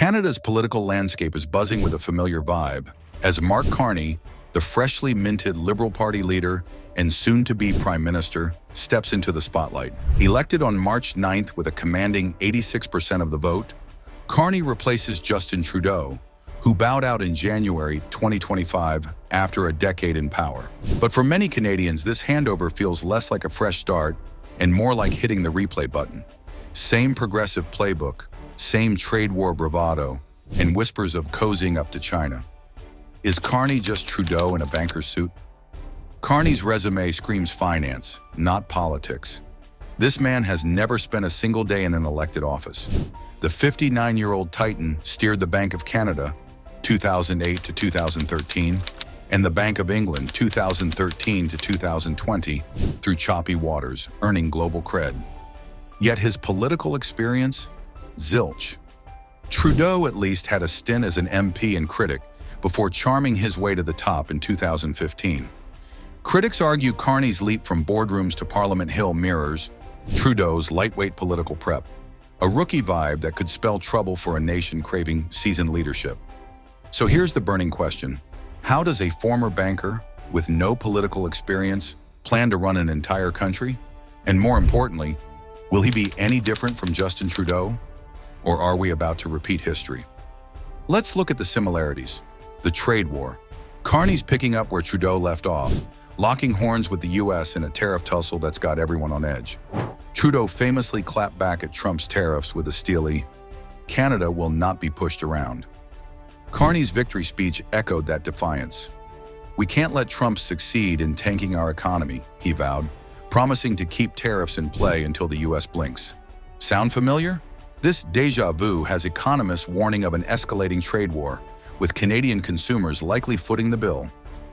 Canada's political landscape is buzzing with a familiar vibe as Mark Carney, the freshly minted Liberal Party leader and soon-to-be Prime Minister, steps into the spotlight. Elected on March 9th with a commanding 86% of the vote, Carney replaces Justin Trudeau, who bowed out in January 2025 after a decade in power. But for many Canadians, this handover feels less like a fresh start and more like hitting the replay button. Same progressive playbook, same trade war bravado, and whispers of cozying up to China. Is Carney just Trudeau in a banker's suit? Carney's resume screams finance, not politics. This man has never spent a single day in an elected office. The 59-year-old Titan steered the Bank of Canada 2008 to 2013 and the Bank of England 2013 to 2020 through choppy waters, earning global cred. Yet his political experience? Zilch. Trudeau at least had a stint as an MP and critic before charming his way to the top in 2015. Critics argue Carney's leap from boardrooms to Parliament Hill mirrors Trudeau's lightweight political prep, a rookie vibe that could spell trouble for a nation craving seasoned leadership. So here's the burning question. How does a former banker with no political experience plan to run an entire country? And more importantly, will he be any different from Justin Trudeau? Or are we about to repeat history? Let's look at the similarities. The trade war. Carney's picking up where Trudeau left off, locking horns with the US in a tariff tussle that's got everyone on edge. Trudeau famously clapped back at Trump's tariffs with a steely, "Canada will not be pushed around." Carney's victory speech echoed that defiance. "We can't let Trump succeed in tanking our economy," he vowed, promising to keep tariffs in play until the US blinks. Sound familiar? This déjà vu has economists warning of an escalating trade war, with Canadian consumers likely footing the bill.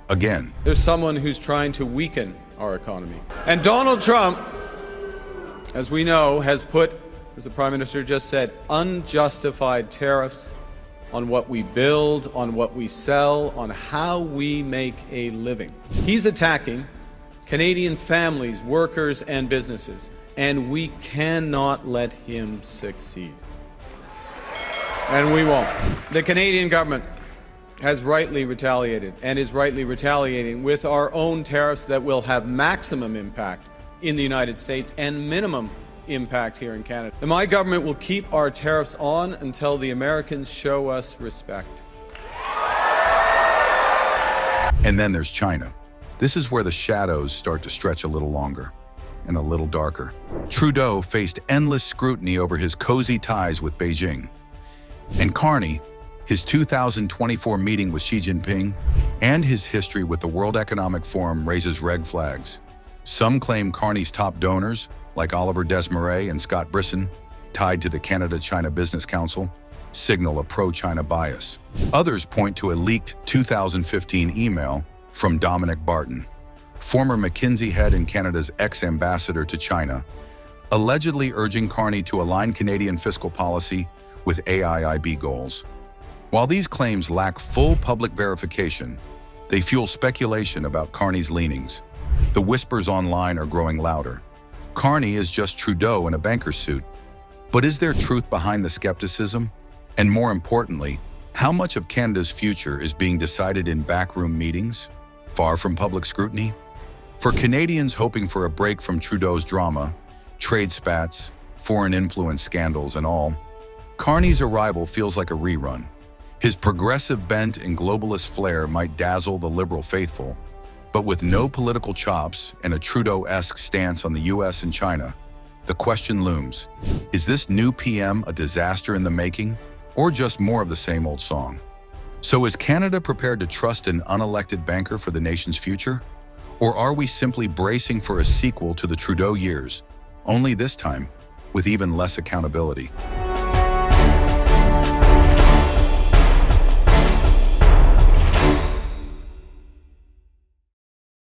Again, there's someone who's trying to weaken our economy. And Donald Trump, as we know, has put, as the Prime Minister just said, unjustified tariffs on what we build, on what we sell, on how we make a living. He's attacking Canadian families, workers, and businesses, and we cannot let him succeed. And we won't. The Canadian government has rightly retaliated and is rightly retaliating with our own tariffs that will have maximum impact in the United States and minimum impact here in Canada. And my government will keep our tariffs on until the Americans show us respect. And then there's China. This is where the shadows start to stretch a little longer and a little darker. Trudeau faced endless scrutiny over his cozy ties with Beijing. And Carney, his 2024 meeting with Xi Jinping, and his history with the World Economic Forum raises red flags. Some claim Carney's top donors, like Oliver Desmarais and Scott Brisson, tied to the Canada-China Business Council, signal a pro-China bias. Others point to a leaked 2015 email from Dominic Barton, former McKinsey head and Canada's ex-ambassador to China, allegedly urging Carney to align Canadian fiscal policy with AIIB goals. While these claims lack full public verification, they fuel speculation about Carney's leanings. The whispers online are growing louder. Carney is just Trudeau in a banker's suit. But is there truth behind the skepticism? And more importantly, how much of Canada's future is being decided in backroom meetings, far from public scrutiny? For Canadians hoping for a break from Trudeau's drama, trade spats, foreign influence scandals, and all, Carney's arrival feels like a rerun. His progressive bent and globalist flair might dazzle the Liberal faithful, but with no political chops and a Trudeau-esque stance on the US and China, the question looms, is this new PM a disaster in the making, or just more of the same old song? So is Canada prepared to trust an unelected banker for the nation's future? Or are we simply bracing for a sequel to the Trudeau years, only this time with even less accountability?